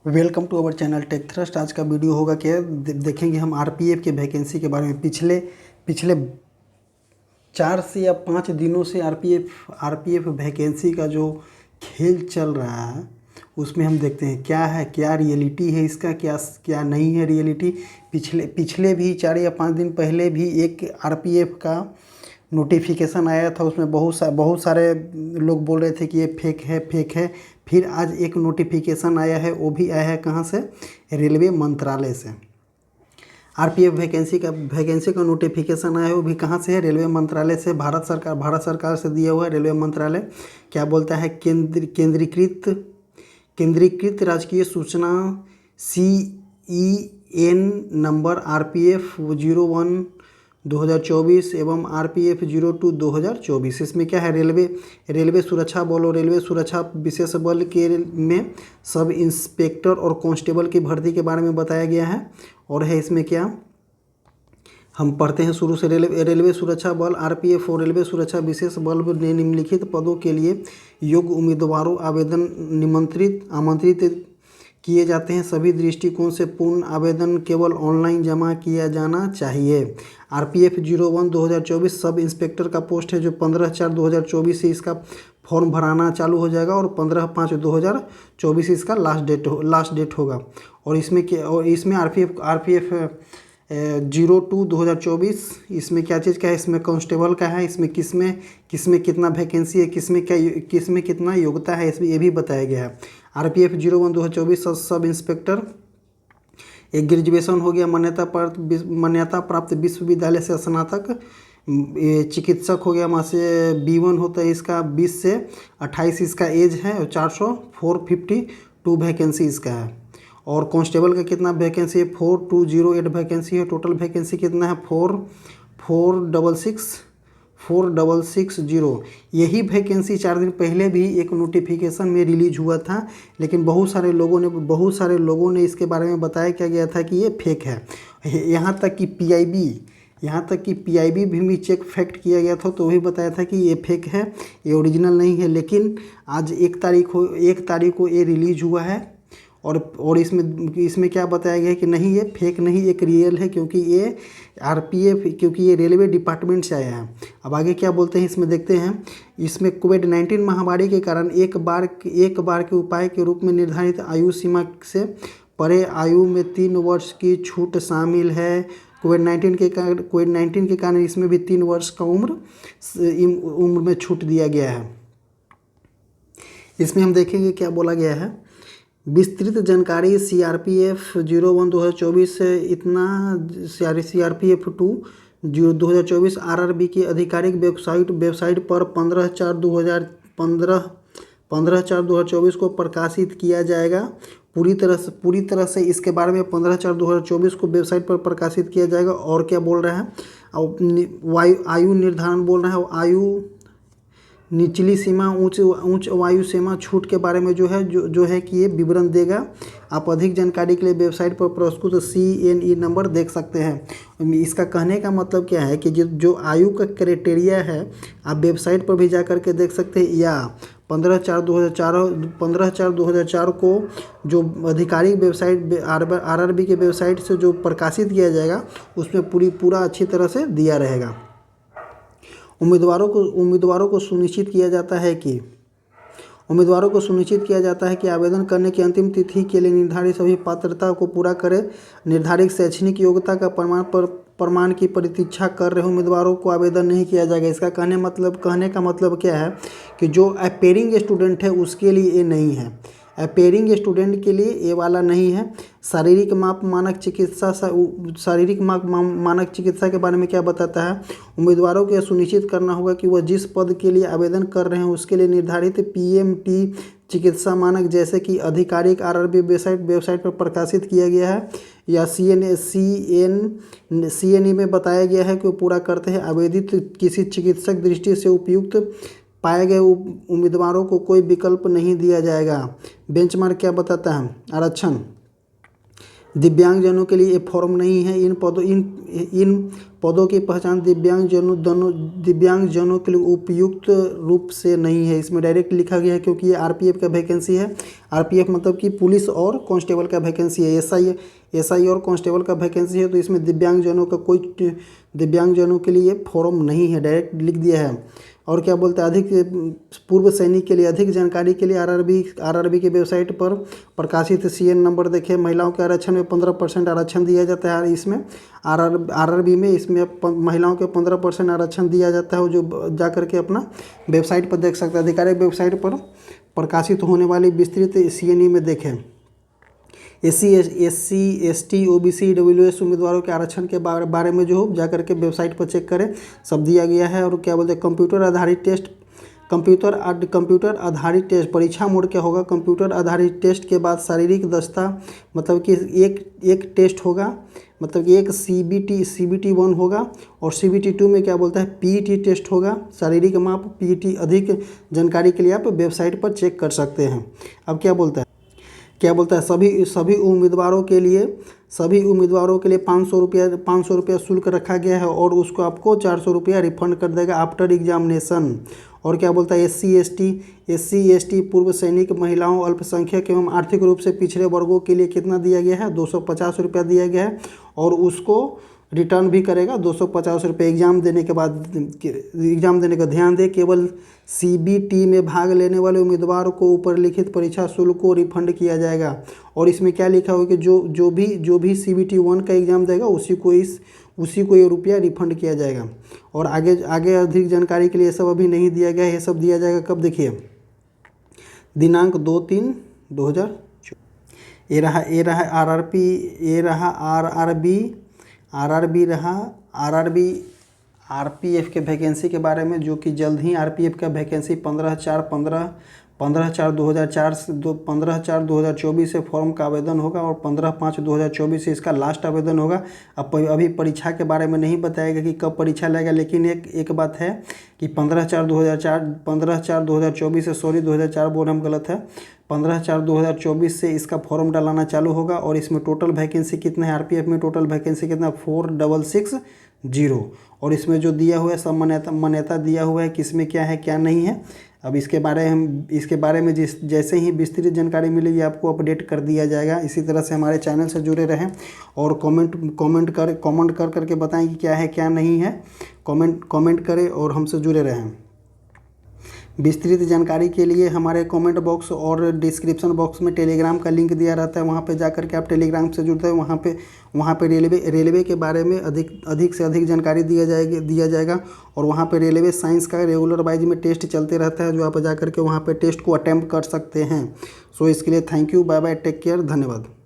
Welcome to our channel tech thrust. आज का video होगा क्या देखेंगे हम आरपीएफ के वैकेंसी के बारे में। पिछले पिछले 4 से या 5 दिनों से आरपीएफ वैकेंसी का जो खेल चल रहा है उसमें हम देखते हैं क्या है, क्या रियलिटी है इसका, क्या क्या नहीं है रियलिटी। पिछले पिछले भी 4 या 5 दिन पहले भी एक आरपीएफ का नोटिफिकेशन आया था। उसमें बहुत सारे लोग बोल रहे थे कि ये फेक है फेक है। फिर आज एक नोटिफिकेशन आया है, वो भी आया है कहाँ से? रेलवे मंत्रालय से। आरपीएफ वैकेंसी का नोटिफिकेशन आया है, वो भी कहाँ से है? रेलवे मंत्रालय से। भारत सरकार से दिया हुआ है। रेलवे मंत्रालय क्या बोलता है? केंद्रीकृत राजकीय सूचना CEN नंबर RPF 01 2024 एवं RPF 02 2024। इसमें क्या है? रेलवे सुरक्षा बल और रेलवे सुरक्षा विशेष बल के में सब इंस्पेक्टर और कांस्टेबल की भर्ती के बारे में बताया गया है। और है इसमें क्या, हम पढ़ते हैं शुरू से। रेलवे सुरक्षा बल RPF और रेलवे सुरक्षा विशेष बल ने निम्नलिखित पदों के लिए योग्य उम्मीदवारों आवेदन आमंत्रित किए जाते हैं। सभी दृष्टिकोण से पूर्ण आवेदन केवल ऑनलाइन जमा किया जाना चाहिए। RPF 01 2024 सब इंस्पेक्टर का पोस्ट है जो 15/4/2024 से इसका फॉर्म भराना चालू हो जाएगा और 15/5/2024 इसका लास्ट डेट होगा। और इसमें RPF 02 2024 इसमें क्या चीज़ का है? इसमें कांस्टेबल का है। इसमें किसमें कितना वैकेंसी है, किसमें कितना योग्यता है, इसमें ये भी बताया गया है। RPF 01 2024 सब इंस्पेक्टर एक ग्रेजुएशन हो गया, मान्यता प्राप्त विश्वविद्यालय से स्नातक। चिकित्सक हो गया, वहाँ से B1 होता है इसका। 20 से 28 इसका एज है और 452 वैकेंसी इसका है। और कांस्टेबल का कितना वैकेंसी है? 4208 वैकेंसी है। टोटल वैकेंसी कितना है? 4660। यही वैकेंसी 4 दिन पहले भी एक नोटिफिकेशन में रिलीज हुआ था, लेकिन बहुत सारे लोगों ने इसके बारे में बताया क्या गया था कि ये फेक है। यहाँ तक कि PIB भी चेक फैक्ट किया गया था, तो वही बताया था कि ये फेक है, ये ओरिजिनल नहीं है। लेकिन आज 1 तारीख को ये रिलीज हुआ है और इसमें क्या बताया गया है कि नहीं, ये फेक नहीं, एक रियल है, क्योंकि ये रेलवे डिपार्टमेंट से आया है। अब आगे क्या बोलते हैं इसमें देखते हैं। इसमें कोविड-19 महामारी के कारण एक बार के उपाय के रूप में निर्धारित आयु सीमा से परे आयु में 3 वर्ष की छूट शामिल है। कोविड-19 के कारण इसमें भी 3 वर्ष का उम्र में छूट दिया गया है। इसमें हम देखेंगे क्या बोला गया है। विस्तृत जानकारी CRPF 01 2024 से इतना CRPF 2 2024 RRB की आधिकारिक वेबसाइट पर 15/4/2024 को प्रकाशित किया जाएगा। पूरी तरह से इसके बारे में 15/4/2024 को वेबसाइट पर प्रकाशित किया जाएगा। और क्या बोल रहा है? आयु निर्धारण बोल रहा है। आयु निचली सीमा उच्च वायु सीमा छूट के बारे में जो है कि ये विवरण देगा। आप अधिक जानकारी के लिए वेबसाइट पर प्रस्तुत CNE नंबर देख सकते हैं। इसका कहने का मतलब क्या है कि जो आयु का क्राइटेरिया है आप वेबसाइट पर भी जा कर के देख सकते हैं, या 15/4/2004 को जो आधिकारिक वेबसाइट RRB के वेबसाइट से जो प्रकाशित किया जाएगा उसमें पूरा अच्छी तरह से दिया रहेगा। उम्मीदवारों को सुनिश्चित किया जाता है कि आवेदन करने की अंतिम तिथि के लिए निर्धारित सभी पात्रता को पूरा करें। निर्धारित शैक्षणिक योग्यता का प्रमाण की प्रतीक्षा कर रहे उम्मीदवारों को आवेदन नहीं किया जाएगा। इसका कहने का मतलब क्या है कि जो अपेयरिंग स्टूडेंट है उसके लिए ये नहीं है। अपेयरिंग स्टूडेंट के लिए ये वाला नहीं है। शारीरिक मानक चिकित्सा के बारे में क्या बताता है? उम्मीदवारों को यह सुनिश्चित करना होगा कि वह जिस पद के लिए आवेदन कर रहे हैं उसके लिए निर्धारित PMT चिकित्सा मानक, जैसे कि आधिकारिक RRB वेबसाइट पर प्रकाशित किया गया है या CNE में बताया गया है कि वो पूरा करते हैं। आवेदित किसी चिकित्सक दृष्टि से उपयुक्त पाए गए उम्मीदवारों को कोई विकल्प नहीं दिया जाएगा। बेंचमार्क क्या बताता है? आरक्षण दिव्यांगजनों के लिए ये फॉर्म नहीं है। इन पदों की पहचान दिव्यांगजनों के लिए उपयुक्त रूप से नहीं है। इसमें डायरेक्ट लिखा गया है क्योंकि ये आरपीएफ का वैकेंसी है। आरपीएफ मतलब कि पुलिस और कांस्टेबल का वैकेंसी है। एसआई और कांस्टेबल का वैकेंसी है, तो इसमें दिव्यांगजनों के लिए फॉर्म नहीं है, डायरेक्ट लिख दिया है। और क्या बोलते हैं, अधिक पूर्व सैनिक के लिए अधिक जानकारी के लिए आरआरबी की वेबसाइट पर प्रकाशित सीएन नंबर देखें। महिलाओं के आरक्षण में 15% आरक्षण दिया जाता है। इसमें आरआरबी में इसमें महिलाओं के 15% आरक्षण दिया जाता है, जो जा करके अपना वेबसाइट पर देख सकते हैं। आधिकारिक वेबसाइट पर प्रकाशित होने वाली विस्तृत सीएनई में देखें। एससी, एसटी, ओबीसी, डब्ल्यूएस उम्मीदवारों के आरक्षण के बारे में जो जाकर के वेबसाइट पर चेक करें, सब दिया गया है। और क्या बोलते हैं, कंप्यूटर आधारित टेस्ट परीक्षा मोड क्या होगा। कंप्यूटर आधारित टेस्ट के बाद शारीरिक दक्षता मतलब कि एक टेस्ट होगा, मतलब कि एक CBT 1 होगा और CBT 2 में क्या बोलता है PET टेस्ट होगा, शारीरिक माप PET। अधिक जानकारी के लिए आप वेबसाइट पर चेक कर सकते हैं। अब क्या बोलता है सभी उम्मीदवारों के लिए 500 रुपया शुल्क रखा गया है और उसको आपको 400 रुपया रिफंड कर देगा आफ्टर एग्जामिनेशन। और क्या बोलता है एससी एसटी पूर्व सैनिक, महिलाओं, अल्पसंख्यक एवं आर्थिक रूप से पिछड़े वर्गों के लिए कितना दिया गया है, 250 रुपया दिया गया है और उसको रिटर्न भी करेगा 250 रुपये एग्ज़ाम देने के बाद। एग्ज़ाम देने का ध्यान दें, केवल CBT में भाग लेने वाले उम्मीदवार को ऊपर लिखित परीक्षा शुल्क को रिफंड किया जाएगा। और इसमें क्या लिखा हुआ है कि जो भी CBT 1 का एग्ज़ाम देगा उसी को ये रुपया रिफंड किया जाएगा। और आगे अधिक जानकारी के लिए सब अभी नहीं दिया गया है, ये सब दिया जाएगा कब, देखिए दिनांक 2/3/2024। ये रहा आरपीएफ के वैकेंसी के बारे में, जो कि जल्द ही आरपीएफ का वैकेंसी 15/4/2024 से फॉर्म का आवेदन होगा और 15/5/2024 से इसका लास्ट आवेदन होगा। अभी परीक्षा के बारे में नहीं बताएगा कि कब परीक्षा लगेगा, लेकिन एक बात है कि 15/4/2024 से 2004 बोल हम गलत है, 15/4/2024 से इसका फॉर्म डालना चालू होगा। और इसमें टोटल वैकेंसी कितना है, आरपीएफ में टोटल वैकेंसी कितना 4660। और इसमें जो दिया हुआ है सब मान्यता दिया हुआ है, किसमें क्या है क्या नहीं है। अब इसके बारे में जैसे ही विस्तृत जानकारी मिलेगी आपको अपडेट कर दिया जाएगा। इसी तरह से हमारे चैनल से जुड़े रहें और कमेंट करके बताएं कि क्या है क्या नहीं है। कमेंट करें और हमसे जुड़े रहें। विस्तृत जानकारी के लिए हमारे कमेंट बॉक्स और डिस्क्रिप्शन बॉक्स में टेलीग्राम का लिंक दिया रहता है, वहाँ पे जाकर के आप टेलीग्राम से जुड़ते हैं। वहाँ पे रेलवे के बारे में अधिक से अधिक जानकारी दिया जाएगा। और वहाँ पे रेलवे साइंस का रेगुलर वाइज में टेस्ट चलते रहता है, जो आप जाकर के वहाँ पे टेस्ट को अटेम्प्ट कर सकते हैं। सो इसके लिए thank you, bye bye, take care, धन्यवाद।